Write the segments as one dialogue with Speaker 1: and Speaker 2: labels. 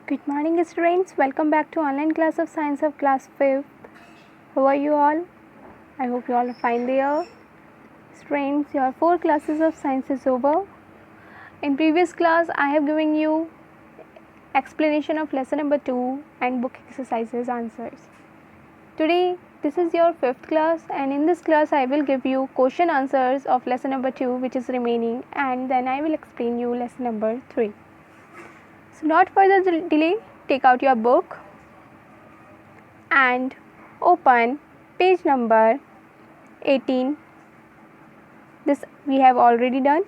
Speaker 1: Good morning students, welcome back to online class of science of class 5th. How are you all? I hope you all are fine there. Students, your 4 classes of science is over. In previous class I have given you explanation of lesson number 2 and book exercises answers. Today this is your 5th class and in this class I will give you question answers of lesson number 2 which is remaining, and then I will explain you lesson number 3. So not further delay, take out your book and open page number 18. This we have already done.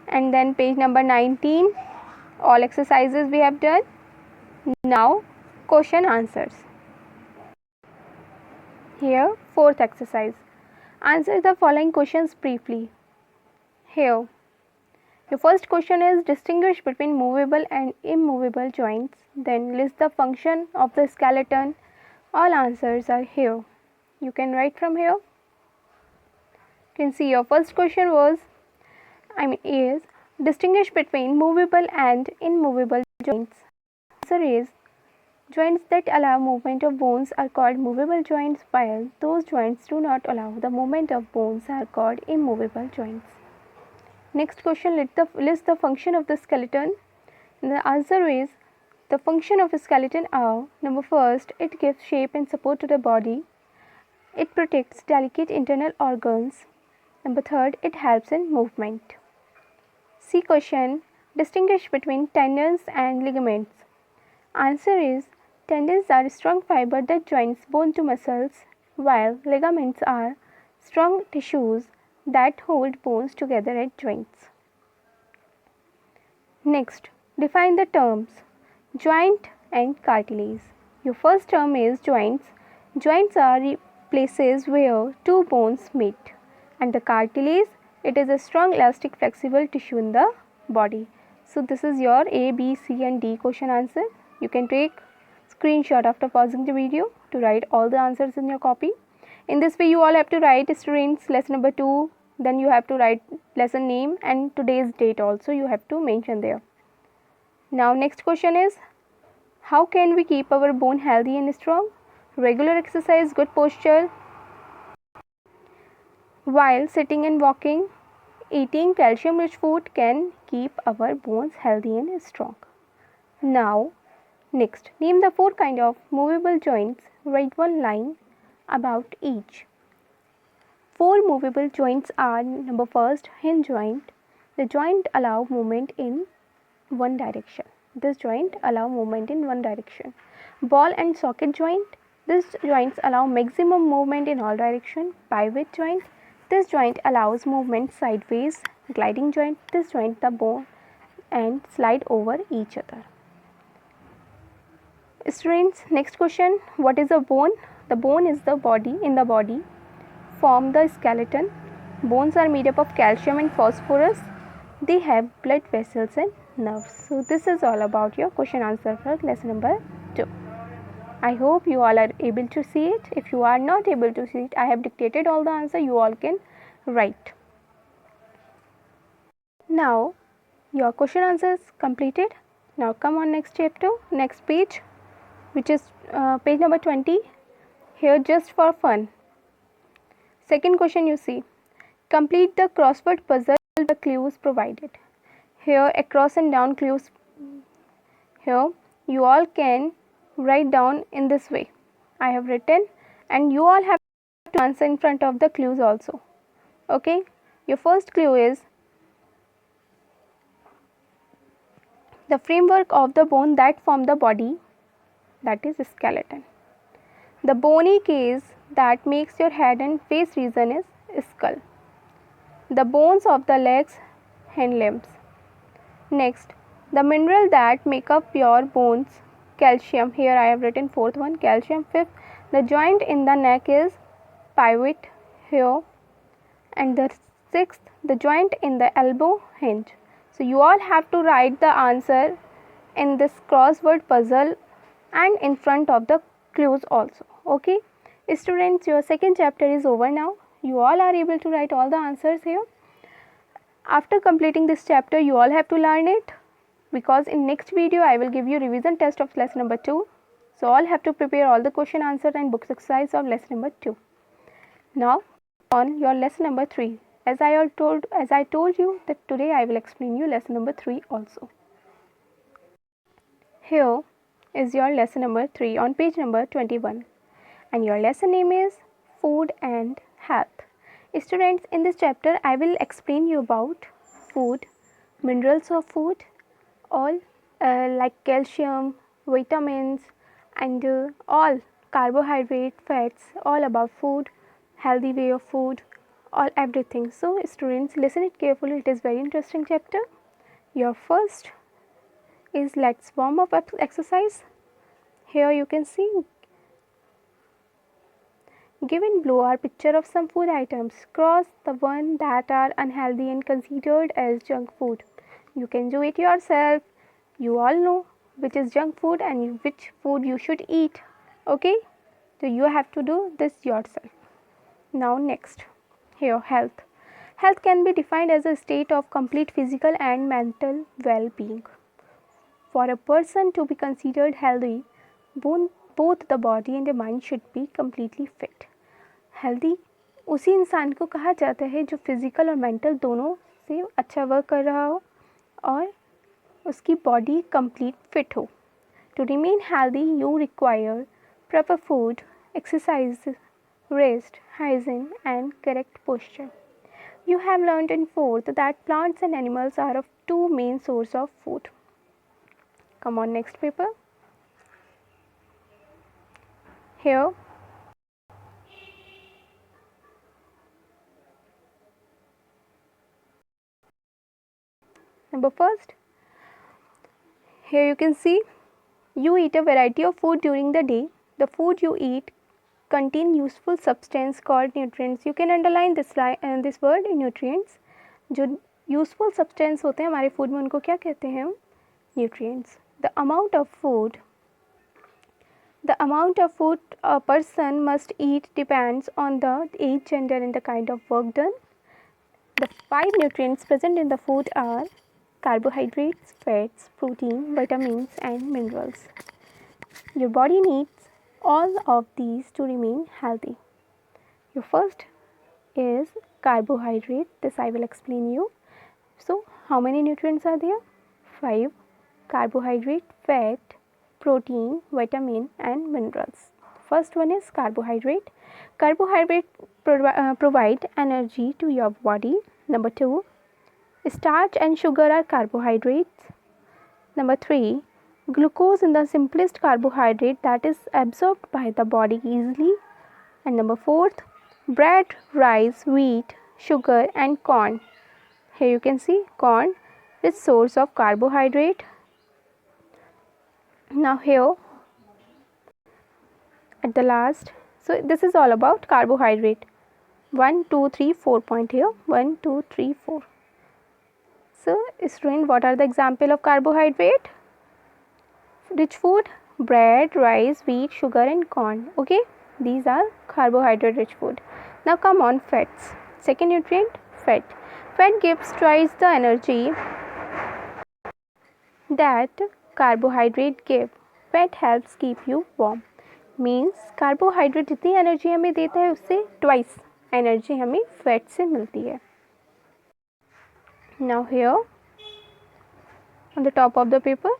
Speaker 1: And then page number 19. All exercises we have done. Now question answers. Here, 4th exercise. Answer the following questions briefly. Here, your first question is distinguish between movable and immovable joints. Then list the function of the skeleton. All answers are here. You can write from here. You can see your first question is distinguish between movable and immovable joints. Answer is joints that allow movement of bones are called movable joints, while those joints do not allow the movement of bones are called immovable joints. Next question, list the function of the skeleton. And the answer is the function of a skeleton are: number first, it gives shape and support to the body. It protects delicate internal organs. Number third, it helps in movement. C question, distinguish between tendons and ligaments. Answer is tendons are strong fiber that joins bone to muscles, while ligaments are strong tissues that hold bones together at joints. Next, define the terms joint and cartilage. Your first term is joints. Joints are places where two bones meet, and the cartilage, it is a strong elastic flexible tissue in the body. So this is your A, B, C and D question answer. You can take screenshot after pausing the video to write all the answers in your copy. In this way you all have to write students lesson number 2, then you have to write lesson name and today's date also you have to mention there. Now next question is, how can we keep our bone healthy and strong? Regular exercise, good posture while sitting and walking, eating calcium rich food can keep our bones healthy and strong. Now next, name the 4 kind of movable joints. Write one line about each. 4 movable joints are: number first, hinge joint. The joint allow movement in one direction. This joint allow movement in one direction. Ball and socket joint. This joints allow maximum movement in all direction. Pivot joint. This joint allows movement sideways. Gliding joint. This joint the bone and slide over each other. Students, next question, what is a bone? The bone is the body in the body form the skeleton. Bones are made up of calcium and phosphorus. They have blood vessels and nerves. So this is all about your question answer for lesson number 2. I hope you all are able to see it. If you are not able to see it, I have dictated all the answer, you all can write. Now your question answer is completed. Now come on next chapter, next page, which is page number 20. Here just for fun. Second question you see, complete the crossword puzzle with the clues provided. Here across and down clues, here you all can write down in this way. I have written and you all have to answer in front of the clues also. Okay, your first clue is the framework of the bone that form the body, that is skeleton. The bony case that makes your head and face region is skull. The bones of the legs, hand limbs. Next, the mineral that make up your bones, calcium. Here I have written 4th one, calcium. 5th, the joint in the neck is pivot here, and the 6th, the joint in the elbow, hinge. So you all have to write the answer in this crossword puzzle and in front of the clues also. Okay, students, your second chapter is over now. You all are able to write all the answers here. After completing this chapter, you all have to learn it because in next video I will give you revision test of lesson number 2. So all have to prepare all the question answer and books exercise of lesson number 2. Now on your lesson number 3. As I told you that today I will explain you lesson number 3 also. Here is your lesson number 3 on page number 21, and your lesson name is Food and Health. Students, in this chapter I will explain you about food, minerals of food, all like calcium, vitamins, and all carbohydrate, fats, all about food, healthy way of food, all everything. So students, listen it carefully, it is very interesting chapter. Your first is let's warm up exercise. Here you can see given below are picture of some food items. Cross the one that are unhealthy and considered as junk food. You can do it yourself. You all know which is junk food and which food you should eat. Okay, so you have to do this yourself. Now next, here health. Health can be defined as a state of complete physical and mental well-being. For a person to be considered healthy, both the body and the mind should be completely fit. Healthy उसी इंसान को कहा जाता है जो physical और mental दोनों से अच्छा वर्क कर रहा हो और उसकी बॉडी कंप्लीट फिट हो. To remain healthy you require proper food, exercise, rest, hygiene and correct posture. You have learned in fourth that plants and animals are of two main source of food. Come on, next paper. Here number first, here you can see you eat a variety of food during the day. The food you eat contain useful substance called nutrients. You can underline this line this word nutrients. जो useful substance होते हैं हमारे food में उनको क्या कहते हैं हम? Nutrients. The amount of food a person must eat depends on the age, gender and the kind of work done. The 5 nutrients present in the food are carbohydrates, fats, protein, vitamins and minerals. Your body needs all of these to remain healthy. Your first is carbohydrate. This I will explain you. So how many nutrients are there? 5. Carbohydrate, fat, protein, vitamin and minerals. First one is carbohydrate. Carbohydrate provide energy to your body. Number 2, starch and sugar are carbohydrates. Number 3, glucose in the simplest carbohydrate that is absorbed by the body easily. And number 4, bread, rice, wheat, sugar and corn. Here you can see corn is source of carbohydrate. Now here at the last, so this is all about carbohydrate. 1, 2, 3, 4 point here. 1, 2, 3, 4. So student, what are the example of carbohydrate? Rich food, bread, rice, wheat, sugar and corn. Okay, these are carbohydrate rich food. Now come on, fats. Second nutrient, fat. Fat gives twice the energy that carbohydrate give. Fat helps keep you warm. Means carbohydrate जितनी energy हमें देता है उससे twice energy हमें fat से मिलती है. Now here on the top of the paper,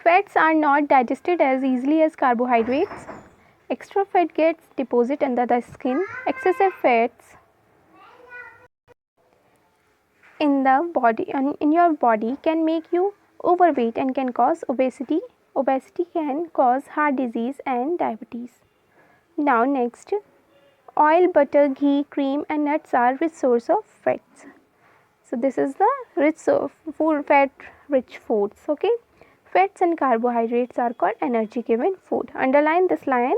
Speaker 1: fats are not digested as easily as carbohydrates. Extra fat gets deposited under the skin. Excessive fats in your body can make you overweight and can cause obesity. Obesity can cause heart disease and diabetes. Now next, oil, butter, ghee, cream and nuts are rich source of fats. So this is the fat rich foods. Okay, fats and carbohydrates are called energy given food. Underline this line.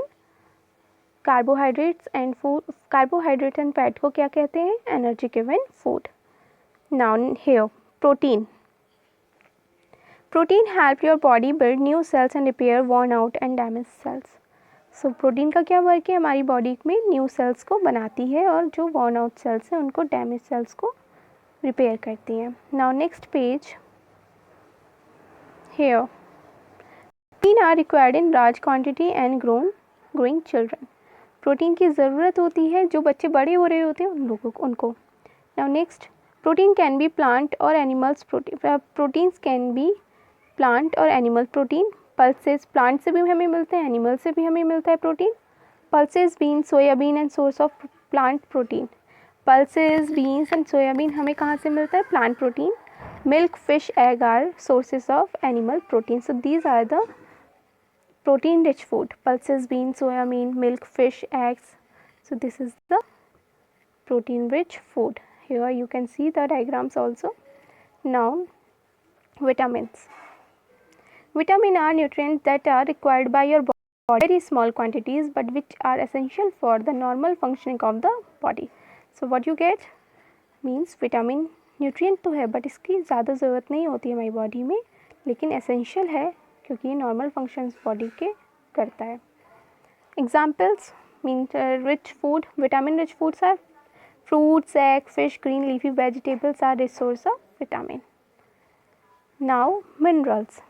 Speaker 1: Carbohydrates and fat को क्या कहते हैं? Energy given food. Now here, protein. Protein help your body build new cells and repair worn out and damaged cells. So protein का क्या work है? हमारी body में new sales को बनाती है और जो worn out सेल्स हैं उनको डैमेज सेल्स को रिपेयर करती हैं. Now next page, Here, protein are required in large quantity and growing children. Protein की ज़रूरत होती है जो बच्चे बड़े हो रहे होते हैं उन लोगों को उनको. Now next, protein can be plant or animals protein. Proteins can be plant or animal protein. Pulses plant से भी हमें मिलते हैं, animal से भी हमें मिलता है protein. Pulses, beans, soyabean and source of plant protein. Pulses, beans and soyabean हमें कहाँ से मिलता है? Plant protein. Milk, fish, egg are sources of animal protein. So these are the protein rich food. Pulses, beans, soyabean, milk, fish, eggs. So this is the protein rich food. Here you can see the diagrams also. Now vitamins. Vitamins are nutrients that are required by your body in very small quantities but which are essential for the normal functioning of the body. So what you get means vitamin nutrient तो है but इसकी ज़्यादा ज़रूरत नहीं होती है हमारी body में, लेकिन essential है क्योंकि ये नॉर्मल फंक्शंस बॉडी के करता है. Examples mean rich food. Vitamin rich foods are fruits, egg, fish, green leafy vegetables are rich source of vitamin. Now minerals.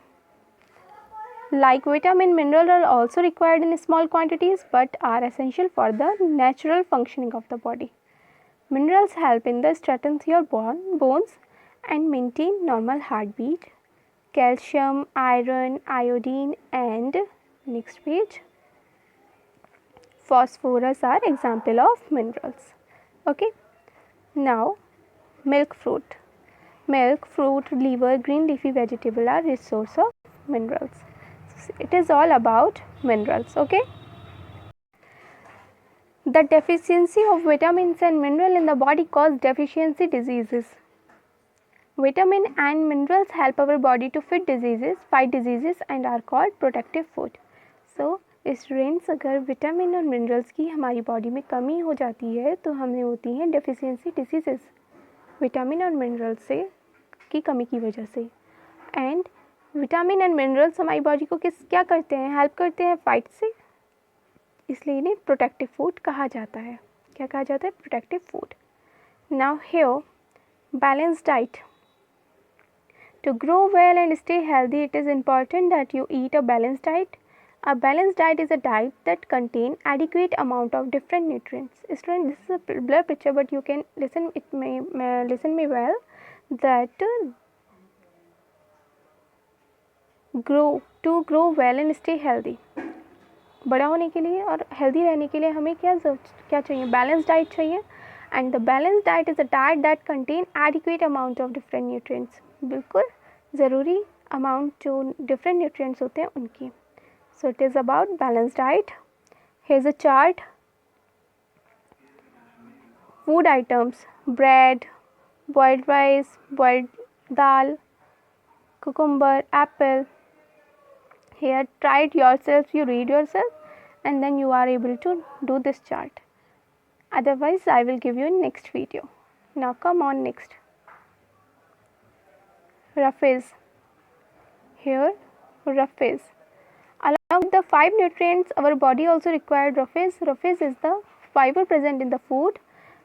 Speaker 1: Like vitamin, minerals are also required in small quantities but are essential for the natural functioning of the body. Minerals help in the strengthen your bones and maintain normal heartbeat. Calcium, iron, iodine and next page, phosphorus are example of minerals. Okay. Now milk fruit. Milk, fruit, liver, green leafy vegetable are rich source of minerals. So it is all about minerals. Okay. The deficiency of vitamins and minerals in the body cause deficiency diseases. Vitamin and minerals help our body to fight diseases and are called protective food. So students अगर vitamin और minerals की हमारी body में कमी हो जाती है तो हमें होती हैं डेफिशिएंसी डिसीजेस विटामिन और मिनरल्स से की कमी की वजह से. एंड विटामिन एंड मिनरल्स हमारी बॉडी को क्या करते हैं? हेल्प करते हैं फाइट से, इसलिए इन्हें प्रोटेक्टिव फूड कहा जाता है. क्या कहा जाता है? Protective food. Now here balance diet. To grow well and stay healthy, it is important that you eat a balanced diet. A balanced diet is a diet that contains adequate amount of different nutrients. Student, this is a blur picture, but you can listen me well. That to grow well and stay healthy. बड़ा होने के लिए और healthy रहने के लिए हमें क्या चाहिए? बैलेंस डाइट चाहिए. And the balance diet is a diet that contain adequate amount of different nutrients. बिल्कुल ज़रूरी अमाउंट जो डिफरेंट न्यूट्रिएंट्स होते हैं उनकी. So it is about balance diet. Here is a chart. Food items: bread, boiled rice, boiled dal, cucumber, apple. Here try it yourself, you read yourself and then you are able to do this chart. Otherwise I will give you in next video. Now come on next. Roughage. Here roughage. Along with the 5 nutrients our body also required roughage. Roughage is the fiber present in the food.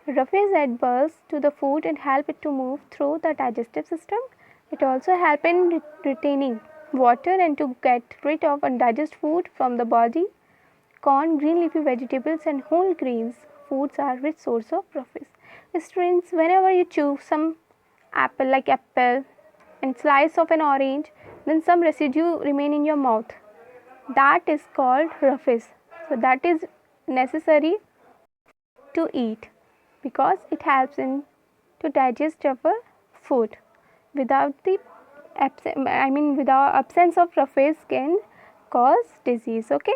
Speaker 1: Roughage adds buzz to the food and help it to move through the digestive system. It also help in retaining water and to get rid of undigested food from the body. Corn, green leafy vegetables and whole grains foods are rich source of roughage. Students, whenever you chew some apple like apple and slice of an orange, then some residue remain in your mouth. That is called roughage. So that is necessary to eat because it helps in to digest our food. Without the without absence of roughage can cause disease. Okay,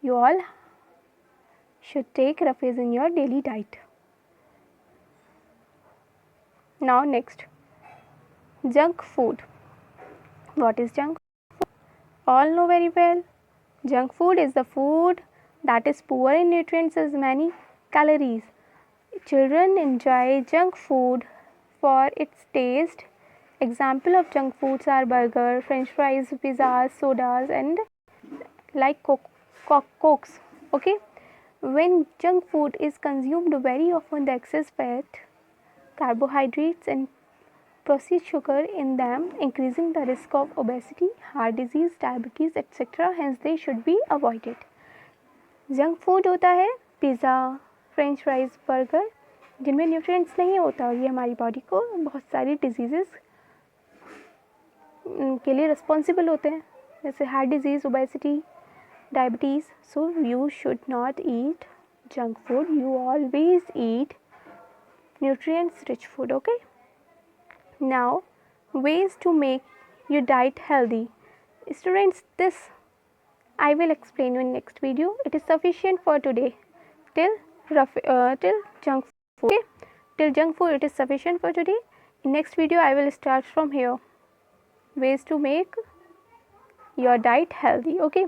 Speaker 1: you all should take roughage in your daily diet. Now next, junk food. What is junk food? All know very well. Junk food is the food that is poor in nutrients as many calories. Children enjoy junk food for its taste. Example of junk foods are burger, french fries, pizzas, sodas and like cokes. Okay, when junk food is consumed very often, the excess fat, carbohydrates and processed sugar in them, increasing the risk of obesity, heart disease, diabetes, etc. Hence they should be avoided. Junk food होता है pizza, French fries, burger, जिनमें nutrients नहीं होता और ये हमारी body को बहुत सारी डिजीज़ेस के लिए रिस्पॉन्सिबल होते हैं, जैसे heart disease, obesity, diabetes. So you should not eat junk food. You always eat nutrients rich food. Okay, now ways to make your diet healthy. Students, this I will explain you in next video. It is sufficient for today till junk food. Okay, till junk food it is sufficient for today. In next video I will start from here, ways to make your diet healthy. Okay,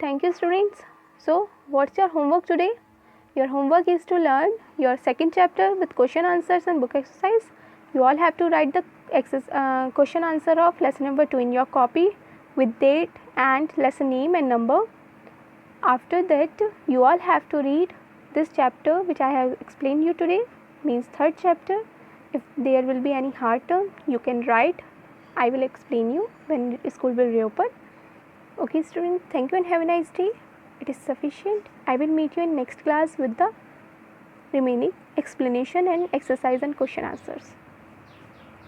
Speaker 1: thank you students. So what's your homework today? Your homework is to learn your second chapter with question answers and book exercise. You all have to write the question answer of lesson number 2 in your copy with date and lesson name and number. After that you all have to read this chapter which I have explained you today, means third chapter. If there will be any hard term you can write. I will explain you when school will reopen. Okay students, thank you and have a nice day. It is sufficient. I will meet you in next class with the remaining explanation and exercise and question answers.